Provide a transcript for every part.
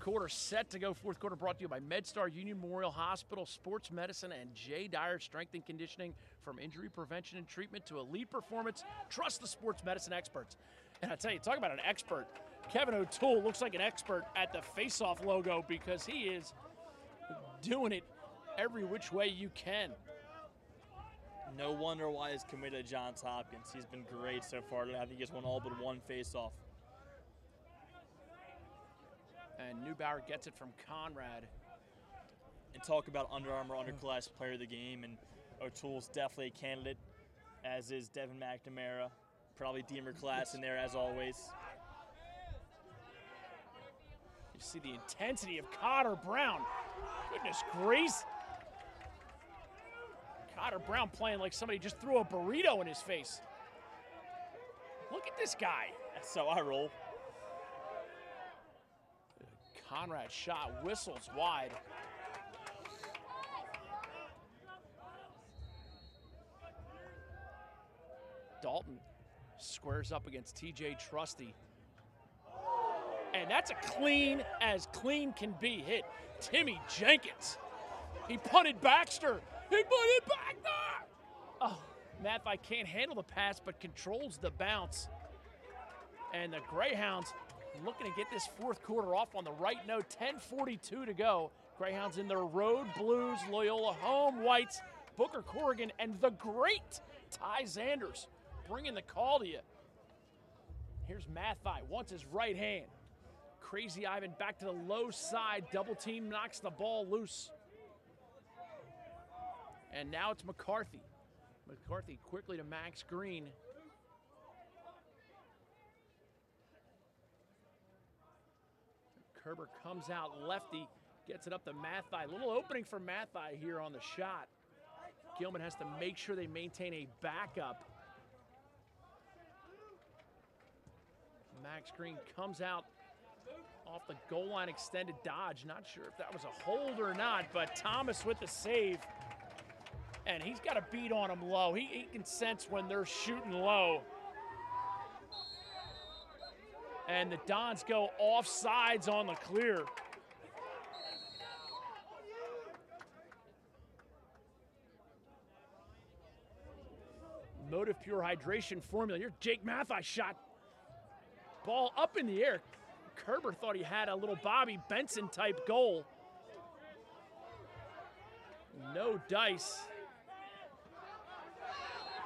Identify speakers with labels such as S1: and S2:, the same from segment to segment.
S1: quarter set to go. Fourth quarter brought to you by MedStar, Union Memorial Hospital, Sports Medicine, and J. Dyer Strength and Conditioning. From injury prevention and treatment to elite performance, trust the sports medicine experts. And I tell you, talk about an expert. Kevin O'Toole looks like an expert at the face-off logo because he is doing it every which way you can.
S2: No wonder why he's committed to Johns Hopkins. He's been great so far. I think he's won all but one face-off.
S1: And Neubauer gets it from Conrad.
S2: And talk about Under Armour Underclass Player of the Game, and O'Toole's definitely a candidate, as is Devin McNamara. Probably Deemer class in there as always.
S1: You see the intensity of Cotter Brown. Goodness gracious. Cotter Brown playing like somebody just threw a burrito in his face. Look at this guy.
S2: That's how I roll.
S1: Conrad shot, whistles wide. Dalton squares up against TJ Trusty. And that's a clean as clean can be hit. Timmy Jenkins. He punted Baxter. He punted back there. Oh, Mathai can't handle the pass but controls the bounce. And the Greyhounds looking to get this fourth quarter off on the right note. 10:42 to go. Greyhounds in their road blues, Loyola home whites, Booker Corrigan, and the great Ty Zanders bringing the call to you. Here's Mathai, wants his right hand. Crazy Ivan back to the low side. Double team knocks the ball loose. And now it's McCarthy. McCarthy quickly to Max Green. Kerber comes out lefty, gets it up to Mathai. Little opening for Mathai here on the shot. Gilman has to make sure they maintain a backup. Max Green comes out off the goal line, extended dodge. Not sure if that was a hold or not, but Thomas with the save. And he's got a beat on him low. He can sense when they're shooting low. And the Dons go off sides on the clear. Motive Pure Hydration Formula. Here's Jake Mathai shot. Ball up in the air. Kerber thought he had a little Bobby Benson type goal. No dice.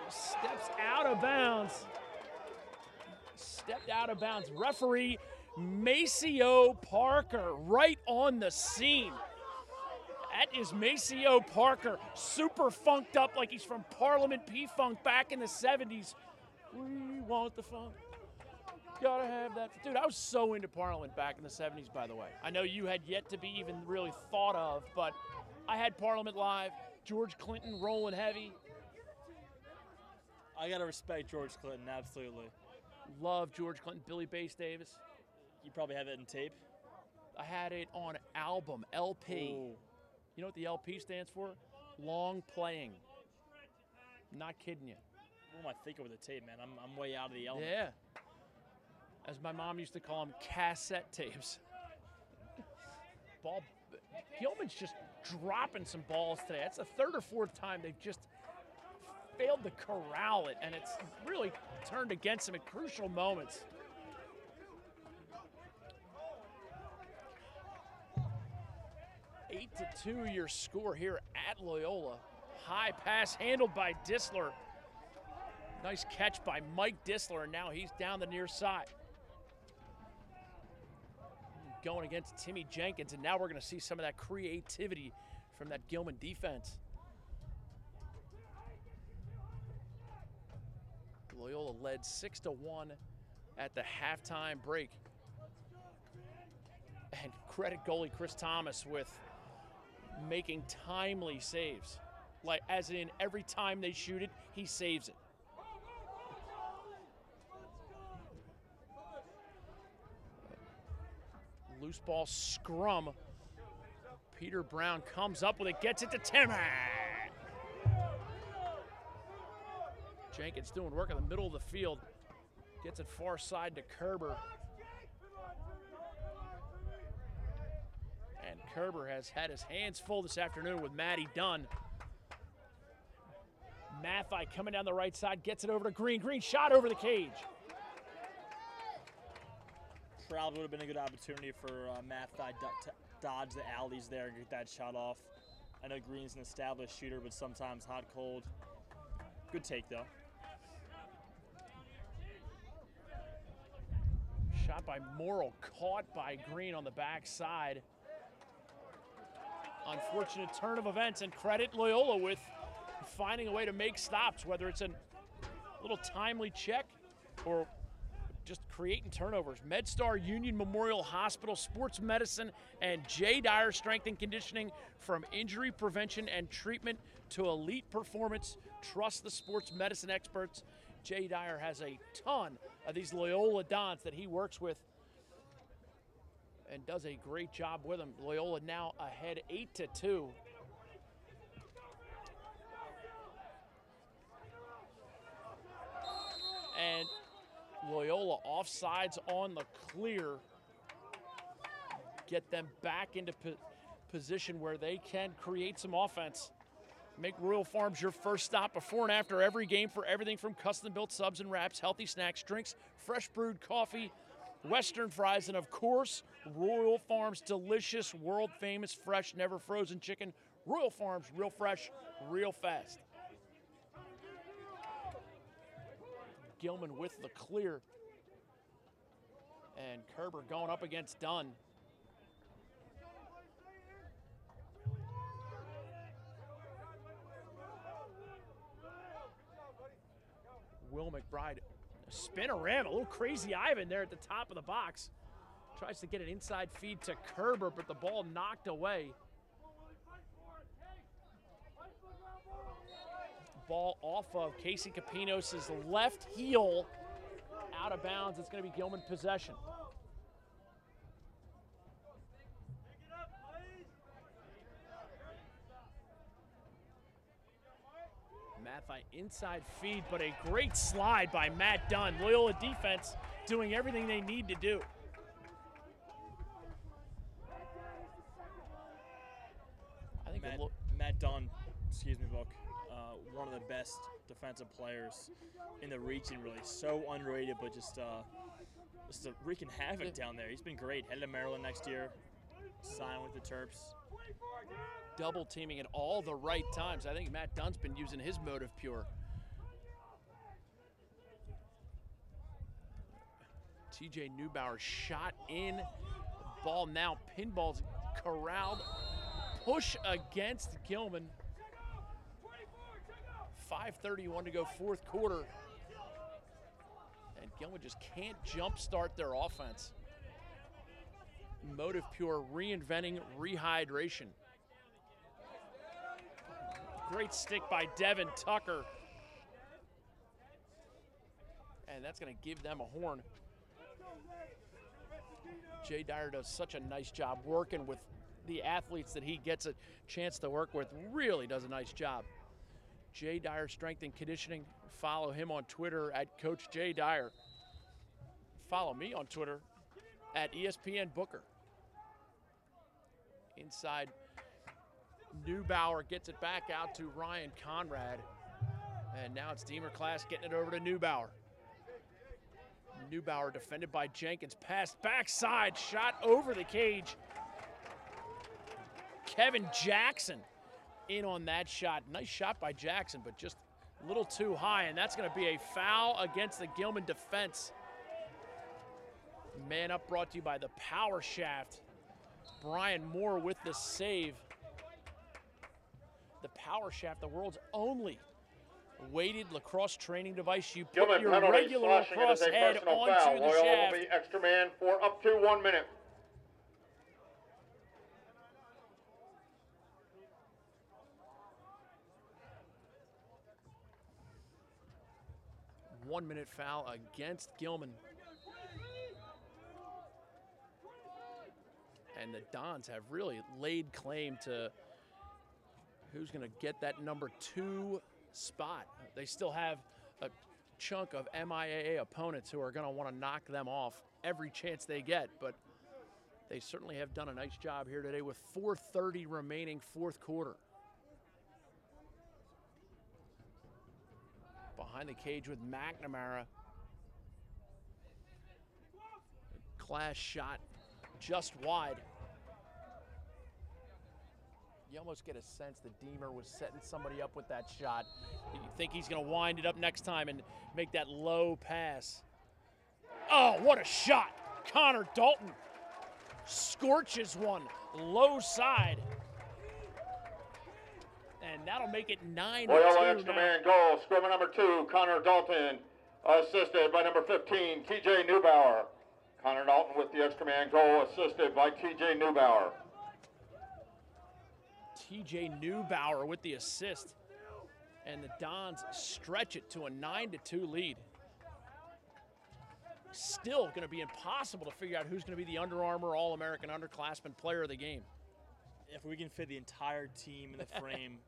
S1: Steps out of bounds. Stepped out of bounds. Referee Maceo Parker right on the scene. That is Maceo Parker, super funked up like he's from Parliament P-Funk back in the 70s. We want the funk. Gotta have that. Dude, I was so into Parliament back in the 70s, by the way. I know you had yet to be even really thought of, but I had Parliament live, George Clinton rolling heavy.
S2: I gotta respect George Clinton, absolutely.
S1: Love George Clinton, Billy Bass Davis.
S2: You probably have it in tape.
S1: I had it on album, LP.
S2: Ooh.
S1: You know what the LP stands for? Long playing. Not kidding you.
S2: What am I thinking with the tape, man? I'm way out of the element.
S1: Yeah. As my mom used to call them, cassette tapes. Gilman's just dropping some balls today. That's the third or fourth time they've just failed to corral it, and it's really turned against them at crucial moments. Eight to 2 your score here at Loyola. High pass handled by Disler. Nice catch by Mike Disler, and now he's down the near side. Going against Timmy Jenkins, and now we're going to see some of that creativity from that Gilman defense. Loyola led 6-1 at the halftime break. And credit goalie Chris Thomas with making timely saves. Like, as in every time they shoot it, he saves it. Loose ball scrum. Peter Brown comes up with it, gets it to Timmy. Jenkins doing work in the middle of the field. Gets it far side to Kerber. Kerber has had his hands full this afternoon with Maddie Dunn. Mathai coming down the right side, gets it over to Green. Green shot over the cage.
S2: Probably would have been a good opportunity for Mathai to dodge the alleys there and get that shot off. I know Green's an established shooter, but sometimes hot, cold. Good take, though.
S1: Shot by Morrill, caught by Green on the backside. Unfortunate turn of events, and credit Loyola with finding a way to make stops, whether it's a little timely check or just creating turnovers. MedStar Union Memorial Hospital Sports Medicine and J. Dyer Strength and Conditioning. From injury prevention and treatment to elite performance, trust the sports medicine experts. J. Dyer has a ton of these Loyola Dons that he works with and does a great job with them. Loyola now ahead 8-2. And Loyola offsides on the clear. Get them back into position where they can create some offense. Make Royal Farms your first stop before and after every game for everything from custom-built subs and wraps, healthy snacks, drinks, fresh brewed coffee, Western fries, and of course, Royal Farms' delicious, world-famous, fresh, never frozen chicken. Royal Farms, real fresh, real fast. Gilman with the clear. And Kerber going up against Dunn. Will McBride, a spinorama, a little crazy Ivan there at the top of the box. Tries to get an inside feed to Kerber, but the ball knocked away. Ball off of Casey Capinos' left heel, out of bounds. It's going to be Gilman possession. Mathai inside feed, but a great slide by Matt Dunn. Loyola defense doing everything they need to do. I think
S2: Matt Dunn, excuse me, Buck, one of the best defensive players in the region, really. So underrated, but just wreaking havoc down there. He's been great. Headed to Maryland next year, sign with the Terps.
S1: Double teaming at all the right times. I think Matt Dunn's been using his motive pure. TJ Neubauer shot in. Ball now pinballs corralled. Push against Gilman. 5:31 to go, fourth quarter. And Gilman just can't jumpstart their offense. Motive pure, reinventing rehydration. Great stick by Devin Tucker. And that's going to give them a horn. Jay Dyer does such a nice job working with the athletes that he gets a chance to work with. Really does a nice job. Jay Dyer Strength and Conditioning. Follow him on Twitter at Coach Jay Dyer. Follow me on Twitter at ESPN Booker. Inside, Neubauer gets it back out to Ryan Conrad. And now it's Deemer Class getting it over to Neubauer. Neubauer defended by Jenkins. Pass backside, shot over the cage. Kevin Jackson in on that shot. Nice shot by Jackson, but just a little too high, and that's going to be a foul against the Gilman defense. Man up brought to you by the Power Shaft. Brian Moore with the save. The Power Shaft, the world's only weighted lacrosse training device. You put your regular lacrosse head onto the shaft.
S3: Will be extra man for up to 1 minute.
S1: One-minute foul against Gilman. And the Dons have really laid claim to who's going to get that number 2 spot. They still have a chunk of MIAA opponents who are going to want to knock them off every chance they get, but They certainly have done a nice job here today with 4:30 remaining fourth quarter. Behind the cage with McNamara. Class shot just wide. You almost get a sense that Deemer was setting somebody up with that shot. You think he's going to wind it up next time and make that low pass. Oh, what a shot. Connor Dalton scorches one low side. And that'll make it 9-2
S3: Loyola extra
S1: now.
S3: man goal. Scorer number 2, Connor Dalton, assisted by number 15, TJ Neubauer. Connor Dalton with the extra man goal, assisted by TJ Neubauer.
S1: TJ Neubauer with the assist. And the Dons stretch it to a 9-2 lead. Still going to be impossible to figure out who's going to be the Under Armour All-American Underclassmen player of the game.
S2: If we can fit the entire team in the frame,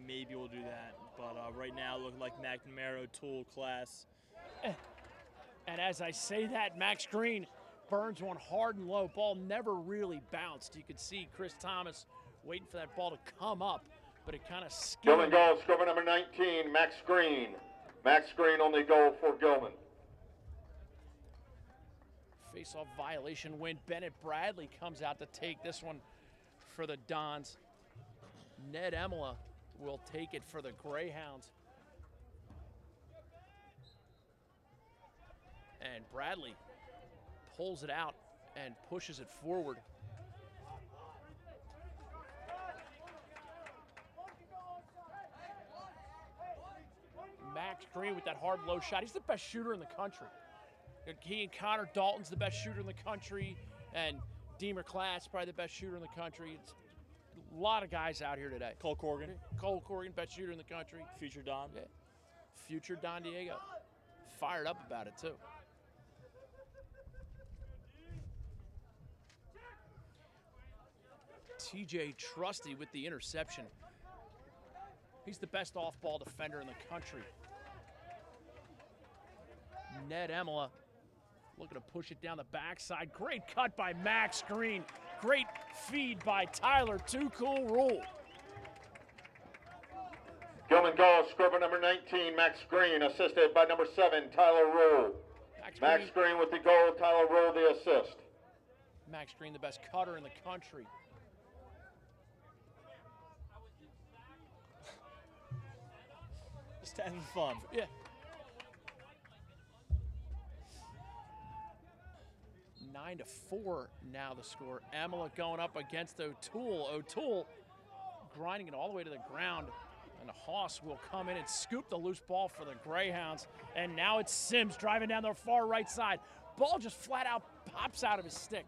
S2: maybe we'll do that. But right now, looking like McNamara, O'Toole, Class.
S1: And as I say that, Max Green burns one hard and low. Ball never really bounced. You could see Chris Thomas waiting for that ball to come up, but it kind of
S3: Gilman
S1: skimmed.
S3: goal. Scorer number 19, Max Green. Max Green only goal for Gilman.
S1: Face-off violation win. Bennett Bradley comes out to take this one for the Dons. Ned Emila will take it for the Greyhounds. And Bradley pulls it out and pushes it forward. Max Green with that hard low shot. He's the best shooter in the country. He and Connor Dalton's the best shooter in the country, and Deemer Class probably the best shooter in the country. It's a lot of guys out here today.
S2: Cole Corrigan.
S1: Cole Corrigan, best shooter in the country.
S2: Future Don.
S1: Yeah. Future Don Diego. Fired up about it, too. TJ Trusty with the interception. He's the best off-ball defender in the country. Ned Emila looking to push it down the backside. Great cut by Max Green. Great feed by Tyler Too Cool Rule.
S3: Gilman goal. Scorer number 19, Max Green, assisted by number 7, Tyler Rule. Max Green with the goal. Tyler Rule the assist.
S1: Max Green, the best cutter in the country.
S2: Just having fun.
S1: Yeah. 9-4 now the score. Emila going up against O'Toole. O'Toole grinding it all the way to the ground. And Haas will come in and scoop the loose ball for the Greyhounds. And now it's Sims driving down the far right side. Ball just flat out pops out of his stick.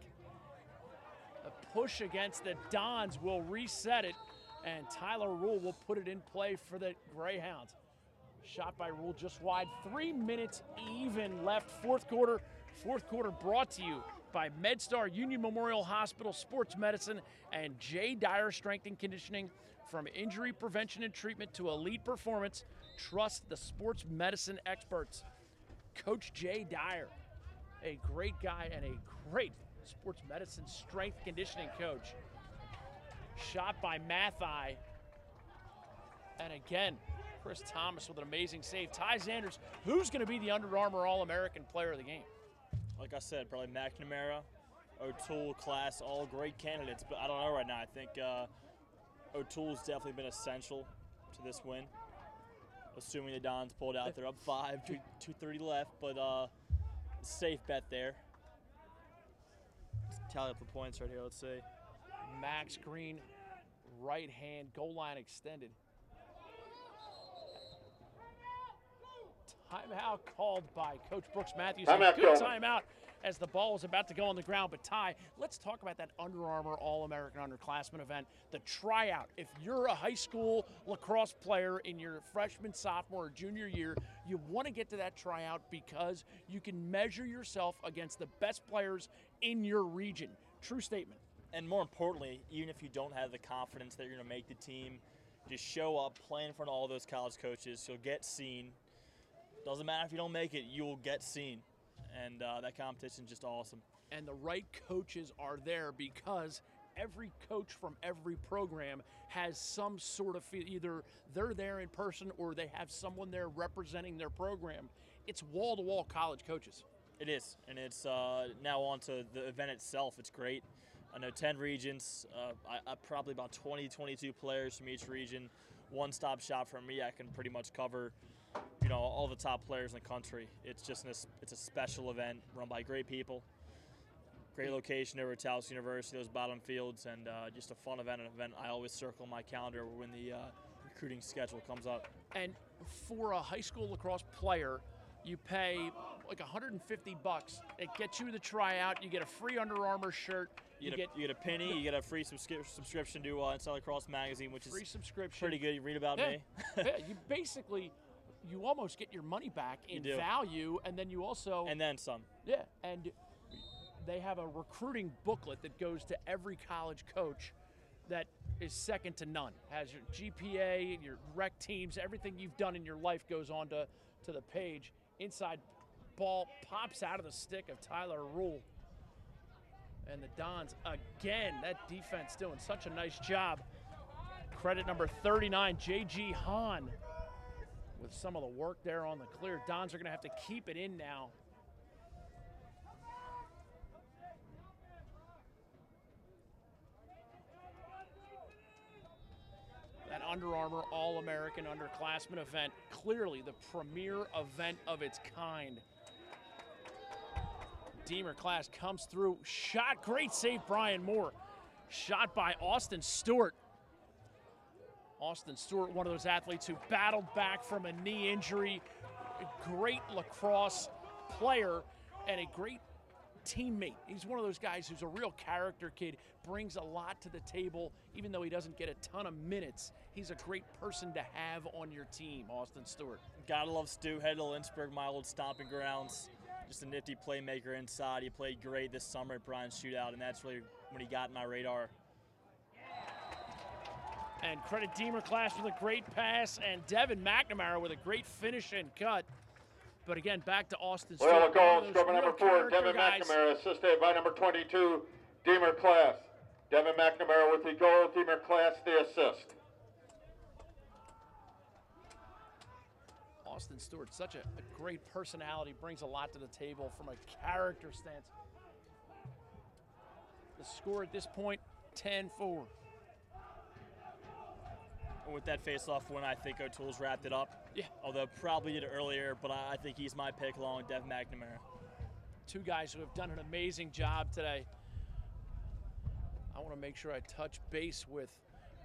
S1: A push against the Dons will reset it. And Tyler Rule will put it in play for the Greyhounds. Shot by Rule just wide. 3 minutes even left. Fourth quarter. Fourth quarter brought to you by MedStar, Union Memorial Hospital, Sports Medicine, and Jay Dyer Strength and Conditioning. From injury prevention and treatment to elite performance, trust the sports medicine experts. Coach Jay Dyer, a great guy and a great sports medicine strength conditioning coach. Shot by Mathai. And again, Chris Thomas with an amazing save. Ty Zanders, who's going to be the Under Armour All-American player of the game?
S2: Like I said, probably McNamara, O'Toole, Class, all great candidates. But I don't know right now. I think O'Toole's definitely been essential to this win. Assuming the Dons pulled out, they're up 5, 2:30 left, but safe bet there. Let's tally up the points right here. Let's see.
S1: Max Green, right hand, goal line extended. Timeout called by Coach Brooks Matthews.
S3: Timeout,
S1: Good
S3: Gilman.
S1: timeout as the ball is about to go on the ground. But Ty, let's talk about that Under Armour All-American Underclassmen event, the tryout. If you're a high school lacrosse player in your freshman, sophomore, or junior year, you want to get to that tryout because you can measure yourself against the best players in your region. True statement.
S2: And more importantly, even if you don't have the confidence that you're going to make the team, just show up, play in front of all those college coaches. You'll get seen. Doesn't matter if you don't make it, you will get seen. And that competition is just awesome.
S1: and the right coaches are there, because every coach from every program has some sort of either they're there in person or they have someone there representing their program. It's wall-to-wall college coaches.
S2: It is, and it's now on to the event itself. It's great. I know 10 regions, I probably about 20, 22 players from each region. One-stop shop for me. I can pretty much cover, all the top players in the country. It's just it's a special event run by great people. Great location over at Taos University, those bottom fields, and just a fun event, an event I always circle on my calendar when the recruiting schedule comes up.
S1: And for a high school lacrosse player, you pay like $150. It gets you the tryout. You get a free Under Armour shirt.
S2: You get a penny. You get a free subscription to Untitled Lacrosse magazine, which
S1: free
S2: is
S1: subscription.
S2: Pretty good. You read about me.
S1: Yeah, you almost get your money back in value, and then you also
S2: and then some.
S1: Yeah, and they have a recruiting booklet that goes to every college coach that is second to none. Has your GPA, your rec teams, everything you've done in your life goes on to the page. Inside ball pops out of the stick of Tyler Rule. And the Dons, again, that defense doing such a nice job. Credit number 39, J.G. Hahn, with some of the work there on the clear. Dons are going to have to keep it in now. That Under Armour All-American Underclassmen event, clearly the premier event of its kind. Deemer class comes through, shot, great save, Brian Moore. Shot by Austin Stewart. Austin Stewart, one of those athletes who battled back from a knee injury. A great lacrosse player and a great teammate. He's one of those guys who's a real character kid, brings a lot to the table, even though he doesn't get a ton of minutes. He's a great person to have on your team, Austin Stewart.
S2: Gotta love Stu. Headed to Lynchburg, my old stomping grounds. Just a nifty playmaker inside. He played great this summer at Bryan's Shootout, and that's really when he got my radar.
S1: And credit Deemer class with a great pass, and Devin McNamara with a great finish and cut. But again, back to Austin Stewart.
S3: Well, goal, scrubber number 4, Devin McNamara, assisted by number 22, Deemer class. Devin McNamara with the goal, Deemer class the assist.
S1: Austin Stewart, such a great personality, brings a lot to the table from a character stance. The score at this point, 10-4.
S2: And with that face-off win, I think O'Toole's wrapped it up.
S1: Yeah.
S2: Although probably did it earlier, but I think he's my pick along with Devin McNamara.
S1: Two guys who have done an amazing job today. I want to make sure I touch base with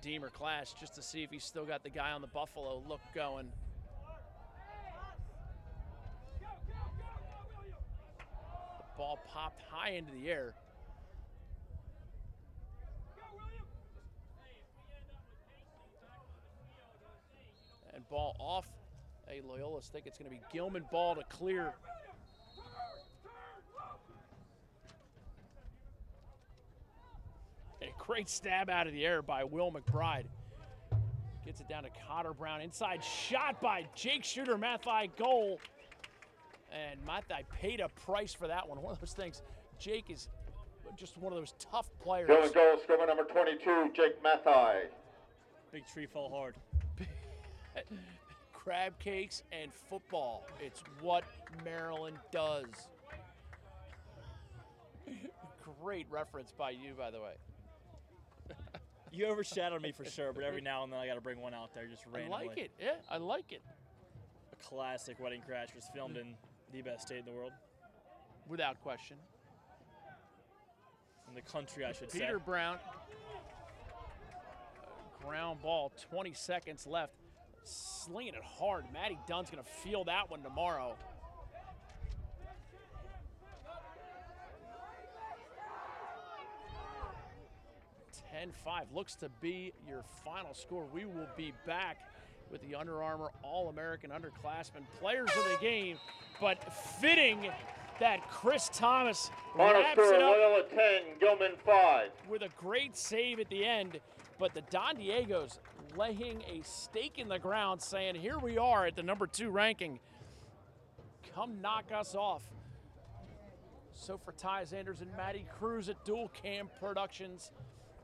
S1: Deemer class just to see if he's still got the guy on the Buffalo look going. Ball popped high into the air. And ball off a Loyola stick. It's going to be Gilman ball to clear. A great stab out of the air by Will McBride. Gets it down to Cotter Brown. Inside shot by Jake Shooter, Mathai goal. And Mathai paid a price for that one. One of those things, Jake is just one of those tough players.
S3: Going goal, scrubber number 22, Jake Mathai.
S2: Big tree fall hard.
S1: Crab cakes and football. It's what Maryland does. Great reference by you, by the way.
S2: You overshadowed me for sure, but every now and then I got to bring one out there just randomly.
S1: I like it. Yeah, I like it.
S2: A classic Wedding Crashers filmed in the best state in the world.
S1: Without question.
S2: In the country, I should say.
S1: Peter Brown. Ground ball, 20 seconds left. Slinging it hard. Matty Dunn's going to feel that one tomorrow. Looks to be your final score. We will be back with the Under Armour All-American Underclassmen Players of the Game, but fitting that Chris Thomas wraps it up
S3: Loyola 10, Gilman 5.
S1: with a great save at the end, but the Don Diegos laying a stake in the ground saying, here we are at the number 2 ranking. Come knock us off. So for Ty Zanders and Maddie Cruz at Dual Cam Productions,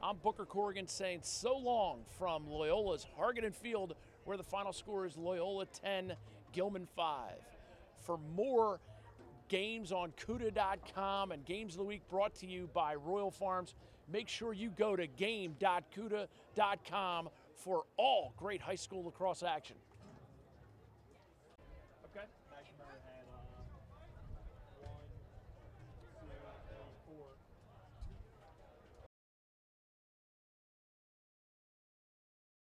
S1: I'm Booker Corrigan saying so long from Loyola's Hargaden Field, where the final score is Loyola 10, Gilman 5. For more games on KUDDA.com and Games of the Week brought to you by Royal Farms, make sure you go to game.kudda.com for all great high school lacrosse action. Okay.